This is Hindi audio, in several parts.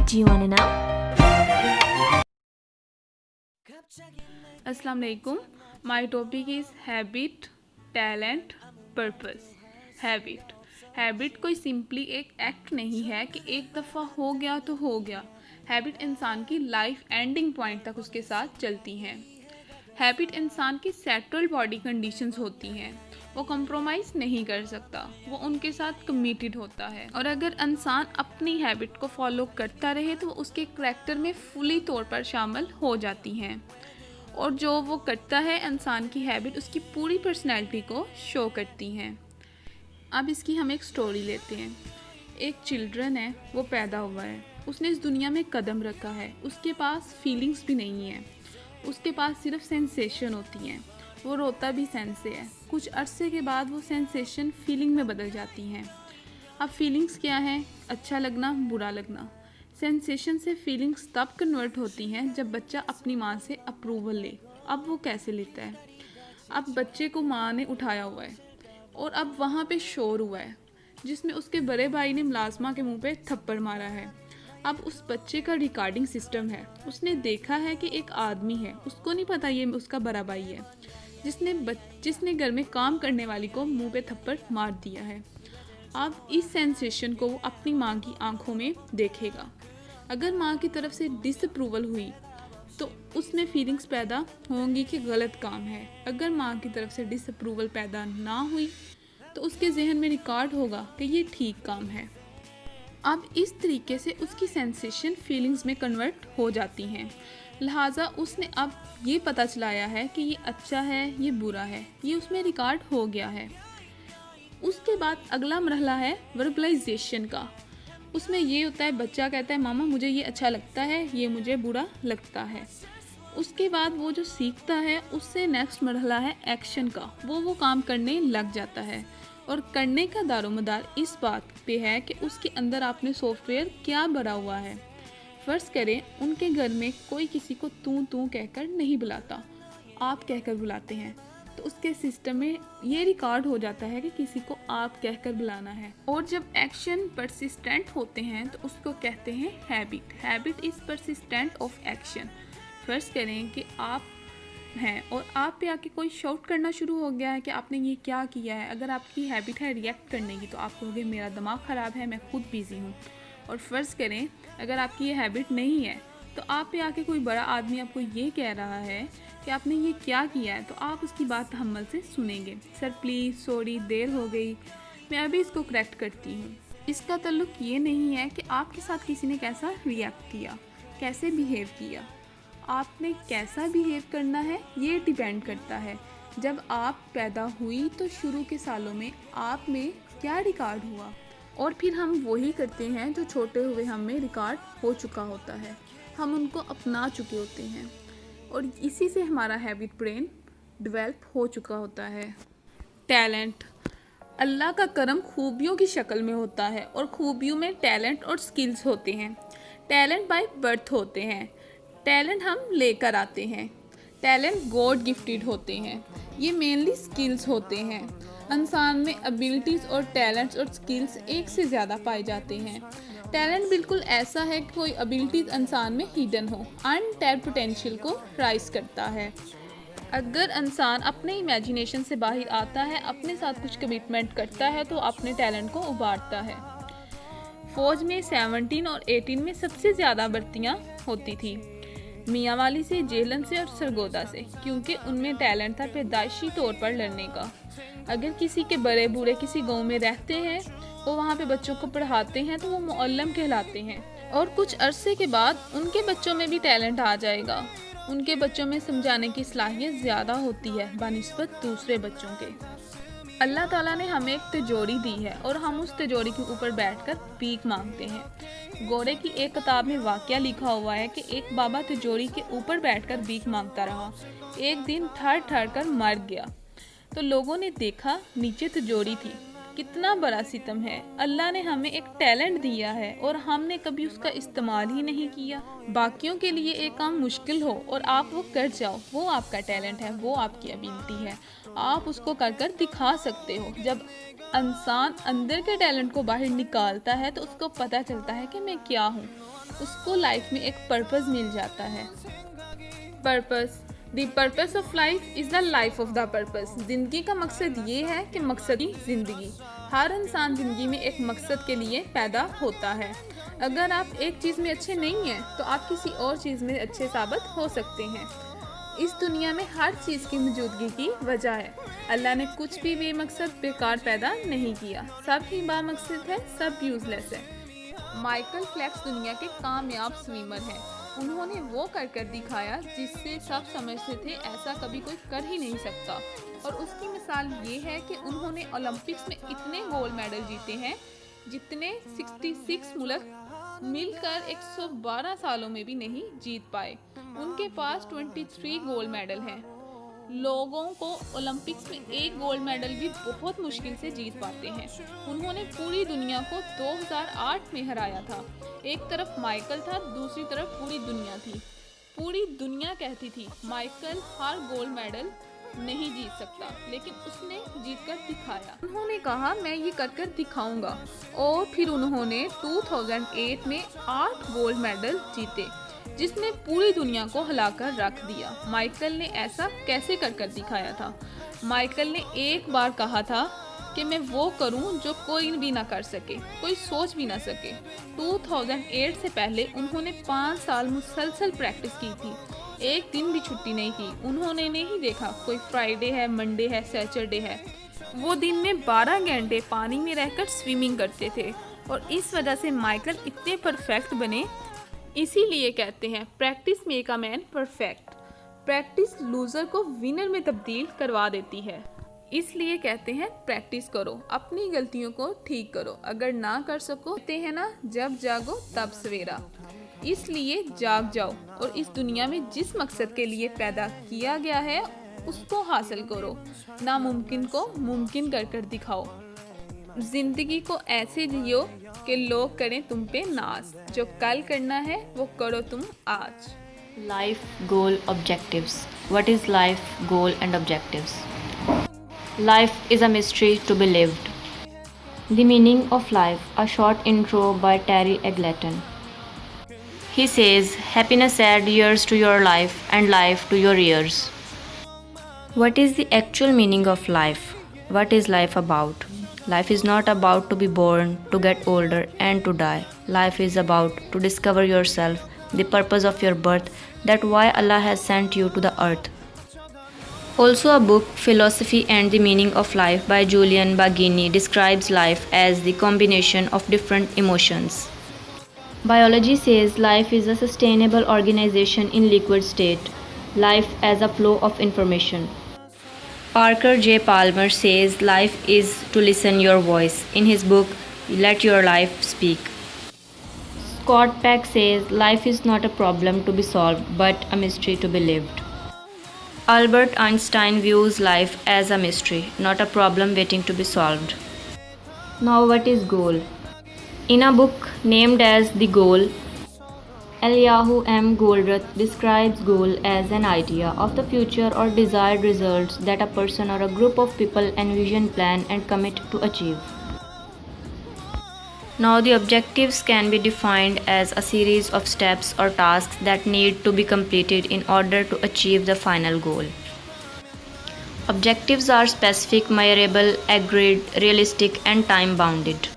Do you want to know? अस्सलाम वालेकुम। My topic is habit, talent, purpose. Habit कोई सिंपली एक एक्ट नहीं है कि एक दफ़ा हो गया तो हो गया। हैबिट इंसान की लाइफ एंडिंग पॉइंट तक उसके साथ चलती हैं। हैबिट इंसान की सेटल्ड बॉडी कंडीशंस होती हैं। वो कंप्रोमाइज़ नहीं कर सकता, वो उनके साथ कमिटेड होता है। और अगर इंसान अपनी हैबिट को फॉलो करता रहे तो उसके करैक्टर में फुली तौर पर शामिल हो जाती हैं। और जो वो करता है, इंसान की हैबिट उसकी पूरी पर्सनैलिटी को शो करती हैं। अब इसकी हम एक स्टोरी लेते हैं। एक चिल्ड्रन है, वो पैदा हुआ है, उसने इस दुनिया में कदम रखा है। उसके पास फीलिंग्स भी नहीं है, उसके पास सिर्फ सेंसेशन होती हैं। वो रोता भी सेंस से है। कुछ अरसे के बाद वो सेंसेशन फीलिंग में बदल जाती हैं। अब फीलिंग्स क्या हैं? अच्छा लगना, बुरा लगना। सेंसेशन से फीलिंग्स तब कन्वर्ट होती हैं जब बच्चा अपनी माँ से अप्रूवल ले। अब वो कैसे लेता है? अब बच्चे को माँ ने उठाया हुआ है और अब वहाँ पे शोर हुआ है जिसमें उसके बड़े भाई ने मुलाजमा के मुंह पे थप्पड़ मारा है। अब उस बच्चे का रिकॉर्डिंग सिस्टम है। उसने देखा है कि एक आदमी है, उसको नहीं पता ये उसका बड़ा भाई है, जिसने घर में काम करने वाली को मुंह पे थप्पड़ मार दिया है। अब इस सेंसेशन को वो अपनी माँ की आंखों में देखेगा। अगर माँ की तरफ से डिसअप्रूवल हुई तो उसमें फीलिंग्स पैदा होंगी कि गलत काम है। अगर माँ की तरफ से डिसअप्रूवल पैदा ना हुई तो उसके जहन में रिकॉर्ड होगा कि ये ठीक काम है। अब इस तरीके से उसकी सेंसेशन फीलिंग्स में कन्वर्ट हो जाती हैं। लिहाजा उसने अब ये पता चलाया है कि ये अच्छा है, ये बुरा है, ये उसमें रिकॉर्ड हो गया है। उसके बाद अगला मरहला है वर्बलाइजेशन का। उसमें ये होता है, बच्चा कहता है मामा मुझे ये अच्छा लगता है, ये मुझे बुरा लगता है। उसके बाद वो जो सीखता है उससे नेक्स्ट मरहला है एक्शन का। वो काम करने लग जाता है और करने का दारोमदार इस बात पे है कि उसके अंदर आपने सॉफ्टवेयर क्या भरा हुआ है। फ़र्ज़ करें उनके घर में कोई किसी को तू कहकर नहीं बुलाता, आप कहकर बुलाते हैं, तो उसके सिस्टम में ये रिकॉर्ड हो जाता है कि किसी को आप कहकर बुलाना है। और जब एक्शन परसिस्टेंट होते हैं तो उसको कहते हैं habit is persistent of action. फ़र्ज़ करें कि आप हैं और आप पे आके कोई शाउट करना शुरू हो गया है कि आपने ये क्या किया है। अगर आपकी हैबिट है रिएक्ट करने की तो आप कहोगे मेरा दिमाग ख़राब है, मैं खुद बिज़ी हूँ। और फ़र्ज़ करें अगर आपकी ये हैबिट नहीं है तो आप पे आके कोई बड़ा आदमी आपको ये कह रहा है कि आपने ये क्या किया है, तो आप उसकी बात तहम्मुल से सुनेंगे। सर प्लीज़, सॉरी, देर हो गई, मैं अभी इसको करेक्ट करती हूँ। इसका ताल्लुक ये नहीं है कि आपके साथ किसी ने कैसा रिएक्ट किया, कैसे बिहेव किया। आपने कैसा बिहेव करना है ये डिपेंड करता है। जब आप पैदा हुई तो शुरू के सालों में आप में क्या रिकॉर्ड हुआ, और फिर हम वही करते हैं जो छोटे हुए हम में रिकॉर्ड हो चुका होता है। हम उनको अपना चुके होते हैं और इसी से हमारा हैबिट ब्रेन डेवलप हो चुका होता है। टैलेंट अल्लाह का करम खूबियों की शक्ल में होता है और खूबियों में टैलेंट और स्किल्स होते हैं। टैलेंट बाय बर्थ होते हैं, टैलेंट हम लेकर आते हैं। टैलेंट गॉड गिफ्टेड होते हैं, ये मेनली स्किल्स होते हैं। इंसान में एबिलिटीज़ और टैलेंट्स और स्किल्स एक से ज़्यादा पाए जाते हैं। टैलेंट बिल्कुल ऐसा है कि कोई एबिलिटीज़ इंसान में हिडन हो, अनटैप्ड पोटेंशियल को राइज करता है। अगर इंसान अपने इमेजिनेशन से बाहर आता है, अपने साथ कुछ कमिटमेंट करता है तो अपने टैलेंट को उभारता है। फ़ौज में 17 और 18 में सबसे ज़्यादा भर्तियाँ होती थी, मियाँ वाली से, जेहलन से और सरगोदा से, क्योंकि उनमें टैलेंट था पैदाइशी तौर पर लड़ने का। अगर किसी के बड़े बूढ़े किसी गांव में रहते हैं, वो वहाँ पे बच्चों को पढ़ाते हैं तो वो मुअल्लिम कहलाते हैं। और कुछ अरसे के बाद उनके बच्चों में भी टैलेंट आ जाएगा। उनके बच्चों में समझाने की सलाहियत ज़्यादा होती है बनिस्बत दूसरे बच्चों के। अल्लाह ताला ने हमें एक तिजोरी दी है और हम उस तिजोरी के ऊपर बैठकर भीख मांगते हैं। गोरे की एक किताब में वाकया लिखा हुआ है कि एक बाबा तिजोरी के ऊपर बैठकर भीख मांगता रहा। एक दिन ठहर कर मर गया तो लोगों ने देखा नीचे तिजोरी थी। कितना बड़ा सितम है। अल्लाह ने हमें एक टैलेंट दिया है और हमने कभी उसका इस्तेमाल ही नहीं किया। बाकियों के लिए एक काम मुश्किल हो और आप वो कर जाओ, वो आपका टैलेंट है, वो आपकी एबिलिटी है। आप उसको कर कर दिखा सकते हो। जब इंसान अंदर के टैलेंट को बाहर निकालता है तो उसको पता चलता है कि मैं क्या हूँ। उसको लाइफ में एक पर्पस मिल जाता है। Purpose, the purpose of life is the life of the purpose. ज़िंदगी का मकसद ये है कि मकसदी ज़िंदगी। हर इंसान ज़िंदगी में एक मकसद के लिए पैदा होता है। अगर आप एक चीज़ में अच्छे नहीं हैं तो आप किसी और चीज़ में अच्छे साबित हो सकते हैं। इस दुनिया में हर चीज़ की मौजूदगी की वजह है। अल्लाह ने कुछ भी बेमकसद बेकार पैदा नहीं किया। सब ही बामकसद है, सब यूजलेस है। माइकल फेल्प्स दुनिया के कामयाब स्विमर हैं। उन्होंने वो कर दिखाया जिससे सब समझते थे ऐसा कभी कोई कर ही नहीं सकता। और उसकी मिसाल ये है कि उन्होंने ओलंपिक्स में इतने गोल्ड मेडल जीते हैं जितने 66 मुल्क मिलकर 112 सालों में भी नहीं जीत पाए। उनके पास 23 गोल्ड मेडल हैं। लोगों को ओलंपिक्स में एक गोल्ड मेडल भी बहुत मुश्किल से जीत पाते हैं। उन्होंने पूरी दुनिया को 2008 में हराया था। एक तरफ माइकल था, दूसरी तरफ पूरी दुनिया थी। पूरी दुनिया कहती थी माइकल हर गोल्ड मेडल नहीं जीत सकता, लेकिन उसने जीत कर दिखाया। उन्होंने कहा मैं ये कर दिखाऊंगा और फिर उन्होंने 2008 में 8 गोल्ड मेडल जीते, जिसने पूरी दुनिया को हिलाकर रख दिया। माइकल ने ऐसा कैसे कर दिखाया था? माइकल ने एक बार कहा था कि मैं वो करूं जो कोई भी ना कर सके, कोई सोच भी ना सके। 2008 से पहले उन्होंने 5 साल मुसलसल प्रैक्टिस की थी। एक दिन भी छुट्टी नहीं की। उन्होंने नहीं देखा कोई फ्राइडे है, मंडे है, सैटरडे है। वो दिन में 12 घंटे पानी में रहकर स्विमिंग करते थे और इस वजह से माइकल इतने परफेक्ट बने। इसीलिए कहते हैं practice make a man perfect. Practice loser को विनर में तब्दील करवा देती है। इसलिए कहते हैं प्रैक्टिस करो, अपनी गलतियों को ठीक करो। अगर ना कर सको कहते हैं ना, जब जागो तब सवेरा। इसलिए जाग जाओ और इस दुनिया में जिस मकसद के लिए पैदा किया गया है उसको हासिल करो। नामुमकिन को मुमकिन कर दिखाओ। जिंदगी को ऐसे जियो कि लोग करें तुम पे नाज। जो कल करना है वो करो तुम आज। Life goal objectives. What is life goal and objectives? Life is a mystery to be lived. The meaning of life. A short intro by Terry Eggleton. He says, happiness adds years to your life and life to your years. What is the actual meaning of life? What is life about? Life is not about to be born, to get older and to die. Life is about to discover yourself, the purpose of your birth, that why Allah has sent you to the earth. Also a book, Philosophy and the Meaning of Life by Julian Baggini describes life as the combination of different emotions. Biology says life is a sustainable organization in liquid state. Life as a flow of information. Parker J. Palmer says life is to listen your voice in his book Let Your Life Speak. Scott Peck says life is not a problem to be solved but a mystery to be lived. Albert Einstein views life as a mystery, not a problem waiting to be solved. Now what is goal? In a book named as The Goal, Eliyahu M. Goldratt describes goal as an idea of the future or desired results that a person or a group of people envision, plan and commit to achieve. Now the objectives can be defined as a series of steps or tasks that need to be completed in order to achieve the final goal. Objectives are specific, measurable, agreed, realistic and time-bounded.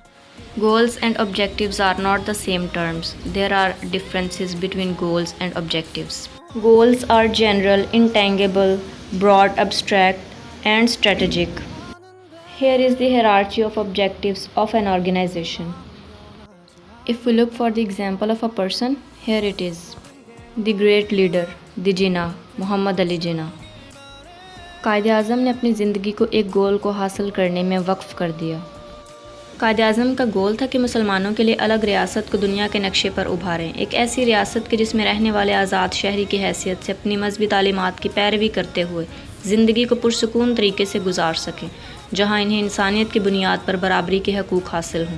Goals and objectives are not the same terms. There are differences between goals and objectives. Goals are general, intangible, broad, abstract, and strategic. Here is the hierarchy of objectives of an organization. If we look for the example of a person, here it is. The great leader, the Jinnah, Muhammad Ali Jinnah. Quaid-e-Azam ने अपनी ज़िंदगी को एक गोल को हासिल करने में वक्फ कर दिया। कायद-ए-आज़म का गोल था कि मुसलमानों के लिए अलग रियासत को दुनिया के नक्शे पर उभारें, एक ऐसी रियासत के जिसमें रहने वाले आज़ाद शहरी की हैसियत से अपनी मजहबी तालीमात की पैरवी करते हुए ज़िंदगी को पुरसुकून तरीके से गुजार सकें। जहां इन्हें इंसानियत की बुनियाद पर बराबरी के हकूक़ हासिल हों।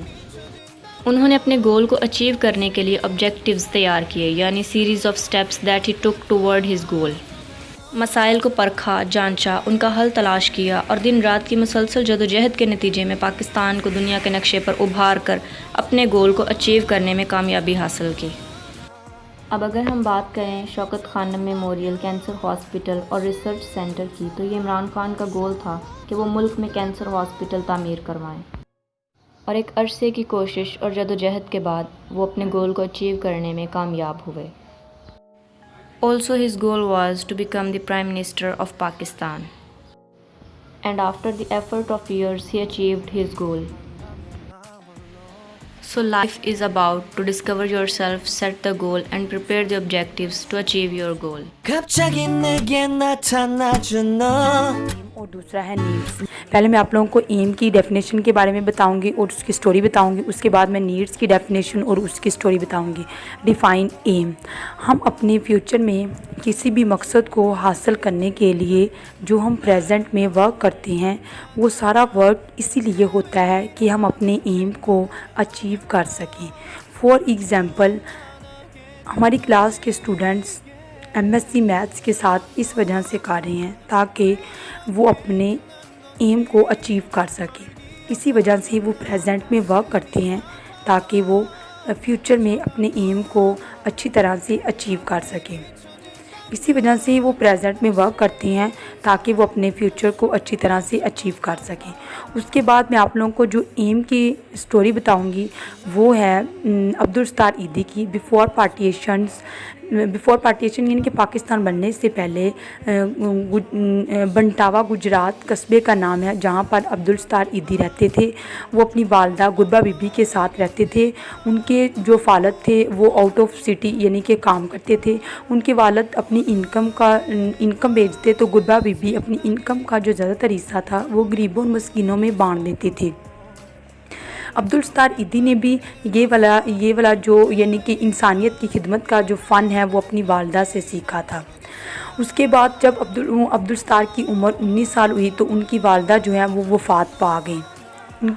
उन्होंने अपने गोल को अचीव करने के लिए ऑब्जेक्टिव्स तैयार किए, यानी series of steps that he took toward his goal. मसाइल को परखा, जांचा, उनका हल तलाश किया और दिन रात की मुसलसल जदोजहद के नतीजे में पाकिस्तान को दुनिया के नक्शे पर उभार कर अपने गोल को अचीव करने में कामयाबी हासिल की। अब अगर हम बात करें Shaukat Khanum memorial cancer hospital और रिसर्च सेंटर की, तो ये इमरान खान का गोल था कि वो मुल्क में कैंसर हॉस्पिटल तामीर करवाएं, और एक अरसे की कोशिश और जदोजहद के बाद वो अपने गोल को अचीव करने में कामयाब हुए। Also, his goal was to become the Prime Minister of Pakistan. And after the effort of years, he achieved his goal. So, life is about to discover yourself, set the goal, and prepare the objectives to achieve your goal. 갑자기 내게 나타나준 너 और दूसरा है नीड्स। पहले मैं आप लोगों को एम की डेफिनेशन के बारे में बताऊंगी और उसकी स्टोरी बताऊंगी। उसके बाद मैं नीड्स की डेफिनेशन और उसकी स्टोरी बताऊंगी। Define them. हम अपने फ्यूचर में किसी भी मकसद को हासिल करने के लिए जो हम प्रेजेंट में वर्क करते हैं, वो सारा वर्क इसीलिए होता है कि हम अपने एम को अचीव कर सकें। फॉर एग्ज़ाम्पल, हमारी क्लास के स्टूडेंट्स एमएससी मैथ्स के साथ इस वजह से कर रहे हैं ताकि वो अपने एम को अचीव कर सकें। इसी वजह से वो प्रेजेंट में वर्क करते हैं ताकि वो फ्यूचर में अपने एम को अच्छी तरह से अचीव कर सकें। इसी वजह से वो प्रेजेंट में वर्क करते हैं ताकि वो अपने फ्यूचर को अच्छी तरह से अचीव कर सकें। उसके बाद मैं आप लोगों को जो एम की स्टोरी बताऊंगी वो है अब्दुल सत्तार ईदी की। बिफ़ोर पार्टीशन यानी कि पाकिस्तान बनने से पहले बंटावा गुजरात कस्बे का नाम है, जहाँ पर अब्दुल सत्तार ईदी रहते थे। वो अपनी वालदा गुरबा बीबी के साथ रहते थे। उनके जो फालद थे वो आउट ऑफ सिटी यानी कि काम करते थे। उनके वालद अपनी इनकम बेचते, तो गुरबा बीबी अपनी इनकम का जो ज़्यादातर हिस्सा था वो गरीबों और मस्कीनों में बांट देते थे। अब्दुल सत्तार ईदी ने भी ये वाला जो यानी कि इंसानियत की खिदमत का जो फ़न है वो अपनी वालदा से सीखा था। उसके बाद जब अब्दुल सत्तार की उम्र 19 साल हुई तो उनकी वालदा जो है वो वफ़ात पा गई। तो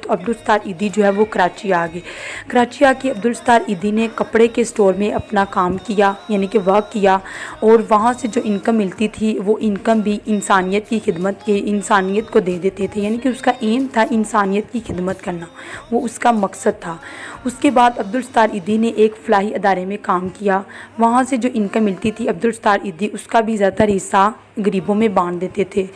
अब्दुल सत्तार ईदी जो है वो कराची आ गए। कराची आके अब्दुल सत्तार ईदी ने कपड़े के स्टोर में अपना काम किया यानी कि वर्क किया, और वहाँ से जो इनकम मिलती थी वो इनकम भी इंसानियत को दे देते थे, यानी कि उसका एम था इंसानियत की खिदमत करना, वो उसका मकसद था। उसके बाद अब्दुल सत्तार ईदी ने एक फ़लाही अदारे में काम किया। वहाँ से जो इनकम मिलती थी अब्दुल सत्तार ईदी उसका भी ज़्यादातर हिस्सा गरीबों में बांट देते थे।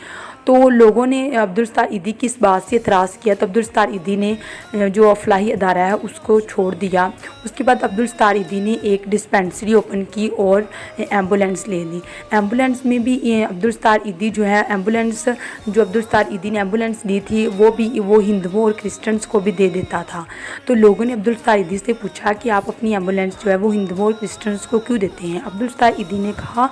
तो लोगों ने अब्दुल सत्तार ईदी की इस बात से एतराज़ किया, तो अब्दुल सत्तार ईदी ने जो फ़लाही अदारा है उसको छोड़ दिया। उसके बाद अब्दुल सत्तार ईदी ने एक डिस्पेंसरी ओपन की और एम्बुलेंस ले ली। एम्बुलेंस में भी अब्दुल सत्तार ईदी जो अब्दुल सत्तार ईदी ने एम्बुलेंस ली थी वो हिंदुओं और क्रिश्चियंस को भी दे देता था। तो लोगों ने अब्दुल सत्तार ईदी से पूछा कि आप अपनी एम्बुलेंस जो है वो हिंदुओं और क्रिश्चियंस को क्यों देते हैं। अब्दुल सत्तार ईदी ने कहा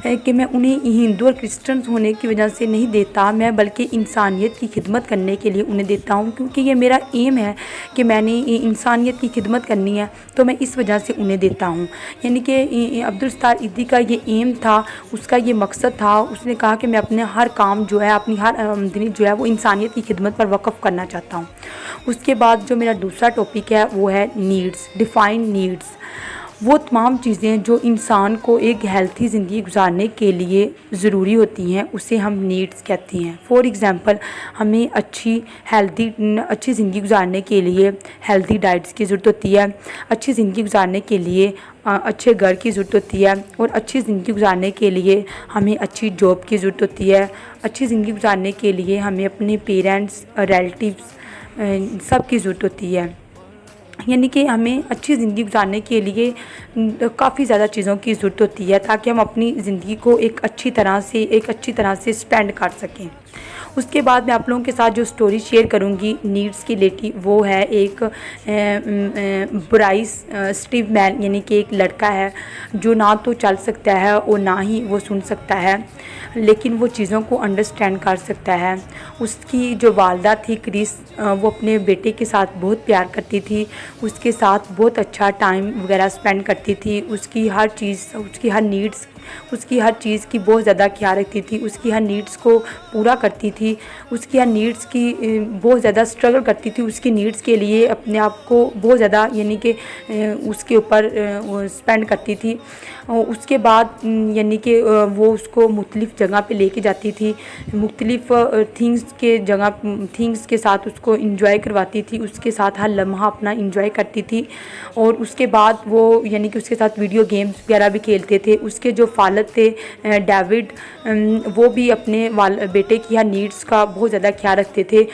कि मैं उन्हें हिंदू और क्रिश्चियंस होने की वजह से नहीं देता, मैं बल्कि इंसानियत की खिदमत करने के लिए उन्हें देता हूँ, क्योंकि ये मेरा एम है कि मैंने इंसानियत की खिदमत करनी है, तो मैं इस वजह से उन्हें देता हूँ। यानी कि अब्दुल सत्तार ईदी का ये एम था, उसका ये मकसद था। उसने कहा कि मैं अपने हर काम जो है, अपनी हर आमदनी जो है वो इंसानियत की खिदमत पर वक़्फ़ करना चाहता हूँ। उसके बाद जो मेरा दूसरा टॉपिक है वो है नीड्स। Define needs. वो तमाम चीज़ें जो इंसान को एक हेल्थी ज़िंदगी गुजारने के लिए ज़रूरी होती हैं उसे हम नीड्स कहते हैं। फॉर एग्ज़ाम्पल, हमें अच्छी ज़िंदगी गुजारने के लिए हेल्थी डाइट्स की ज़रूरत होती है। अच्छी ज़िंदगी गुजारने के लिए अच्छे घर की ज़रूरत होती है, और अच्छी ज़िंदगी गुजारने के लिए हमें अच्छी जॉब की ज़रूरत होती है। अच्छी ज़िंदगी गुजारने के लिए हमें अपने पेरेंट्स, रिलेटिव्स सब की ज़रूरत होती है। यानी कि हमें अच्छी ज़िंदगी गुजारने के लिए काफ़ी ज़्यादा चीज़ों की ज़रूरत होती है ताकि हम अपनी ज़िंदगी को एक अच्छी तरह से स्पेंड कर सकें। उसके बाद मैं आप लोगों के साथ जो स्टोरी शेयर करूंगी नीड्स की रिलेटेड, वो है एक ब्राइस स्टीव मैन, यानी कि एक लड़का है जो ना तो चल सकता है और ना ही वो सुन सकता है, लेकिन वो चीज़ों को अंडरस्टैंड कर सकता है। उसकी जो वालदा थी क्रिस, वो अपने बेटे के साथ बहुत प्यार करती थी, उसके साथ बहुत अच्छा टाइम वगैरह स्पेंड करती थी। उसकी हर नीड्स उसकी हर चीज़ की बहुत ज़्यादा ख्याल रखती थी, उसकी हर नीड्स को पूरा करती थी, उसकी हर नीड्स की बहुत ज़्यादा स्ट्रगल करती थी, उसकी नीड्स के लिए अपने आप को बहुत ज़्यादा यानी कि उसके ऊपर स्पेंड करती थी। उसके बाद यानी कि वो उसको मुख्तलिफ़ जगह पे लेके जाती थी, मुख्तलिफ़ थिंग्स के साथ उसको इंजॉय करवाती थी, उसके साथ हर लम्हा अपना इंजॉय करती थी। और उसके बाद वो यानी कि उसके साथ वीडियो गेम्स वगैरह भी खेलते थे। उसके जो फालद थे डेविड, वो भी अपने बेटे की हर नीड्स का बहुत ज़्यादा ख्याल रखते थे।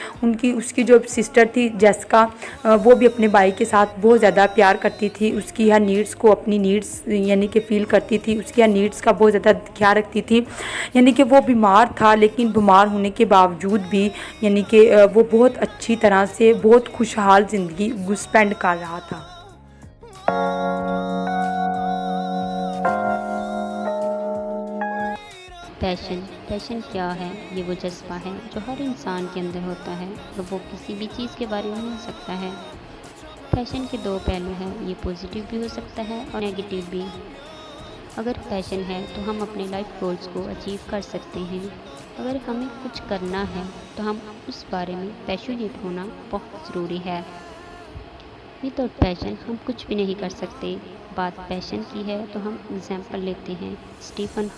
उसकी जो सिस्टर थी जेसिका, वो भी अपने भाई के साथ बहुत ज़्यादा प्यार करती थी, उसकी हर नीड्स को अपनी नीड्स यानी कि फ़ील करती थी, उसकी हर नीड्स का बहुत ज़्यादा ख्याल रखती थी। यानी कि वो बीमार था, लेकिन बीमार होने के बावजूद भी यानी कि वो बहुत अच्छी तरह से बहुत खुशहाल ज़िंदगी स्पेंड कर रहा था। पैशन क्या है? ये वो जज्बा है जो हर इंसान के अंदर होता है और वो किसी भी चीज़ के बारे में हो सकता है। पैशन के दो पहलू हैं, ये पॉजिटिव भी हो सकता है और नेगेटिव भी। अगर पैशन है तो हम अपने लाइफ गोल्स को अचीव कर सकते हैं। अगर हमें कुछ करना है तो हम उस बारे में पैशनेट होना बहुत ज़रूरी है। विदाउट पैशन हम कुछ भी नहीं कर सकते। बात पैशन की है तो हम एग्जाम्पल लेते हैं स्टीफन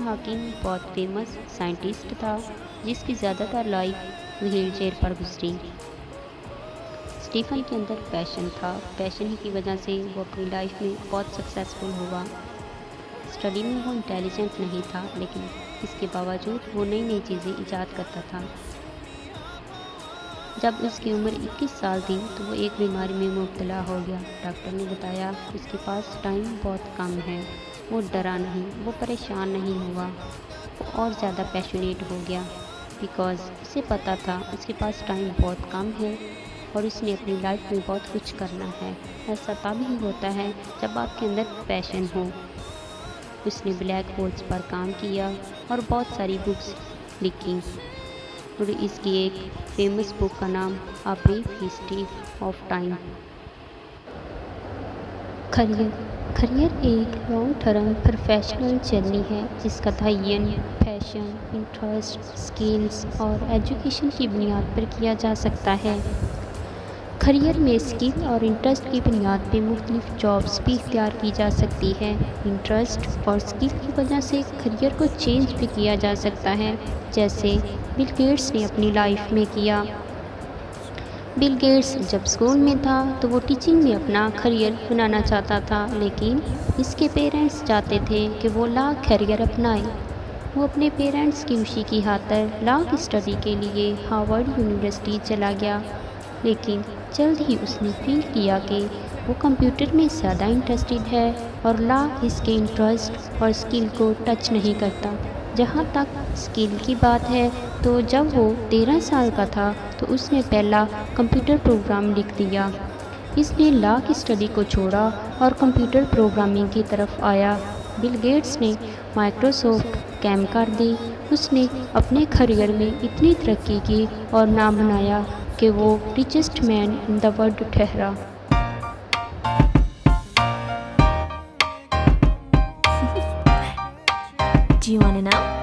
हॉकिंग बहुत फेमस साइंटिस्ट था जिसकी ज़्यादातर लाइफ व्हील चेयर पर गुजरी। स्टीफन के अंदर पैशन था, पैशन ही की वजह से वो अपनी लाइफ में बहुत सक्सेसफुल हुआ। स्टडी में वो इंटेलिजेंट नहीं था, लेकिन इसके बावजूद वो नई नई चीज़ें ईजाद करता था। जब उसकी उम्र 21 साल थी तो वो एक बीमारी में मुब्तला हो गया। डॉक्टर ने बताया उसके पास टाइम बहुत कम है। वो डरा नहीं, वो परेशान नहीं हुआ, वो और ज़्यादा पैशनेट हो गया बिकॉज़ उसे पता था उसके पास टाइम बहुत कम है और उसने अपनी लाइफ में बहुत कुछ करना है। ऐसा तभी होता है जब आपके अंदर पैशन हो। उसने ब्लैक होल्स पर काम किया और बहुत सारी बुक्स लिखी और इसकी एक फेमस बुक का नाम a brief history of time. Career एक लॉन्ग टर्म प्रोफेशनल जर्नी है जिसका तयन पैशन, इंटरेस्ट, स्किल्स और एजुकेशन की बुनियाद पर किया जा सकता है। करियर में स्किल और इंटरेस्ट की बुनियाद पर मुख्तलिफ जॉब्स भी इख्तियार की जा सकती है। इंटरेस्ट और स्किल की वजह से करियर को चेंज भी किया जा सकता है, जैसे बिल गेट्स ने अपनी लाइफ में किया। बिल गेट्स जब स्कूल में था तो वो टीचिंग में अपना करियर बनाना चाहता था, लेकिन इसके पेरेंट्स चाहते थे कि वो लॉ करियर अपनाए। वो अपने पेरेंट्स की खुशी की खातिर लॉ की स्टडी के लिए हार्वर्ड यूनिवर्सिटी चला गया, लेकिन जल्द ही उसने फील किया कि वो कंप्यूटर में ज़्यादा इंटरेस्टेड है और लॉ इसके इंटरेस्ट और स्किल को टच नहीं करता। जहाँ तक स्किल की बात है तो जब वो 13 साल का था तो उसने पहला कंप्यूटर प्रोग्राम लिख दिया। इसने लॉ की स्टडी को छोड़ा और कंप्यूटर प्रोग्रामिंग की तरफ आया। बिल गेट्स ने माइक्रोसॉफ्ट कैम कर दी। उसने अपने करियर में इतनी तरक्की की और नाम बनाया कि वो richest man in the world ठहरा। Do you want to know?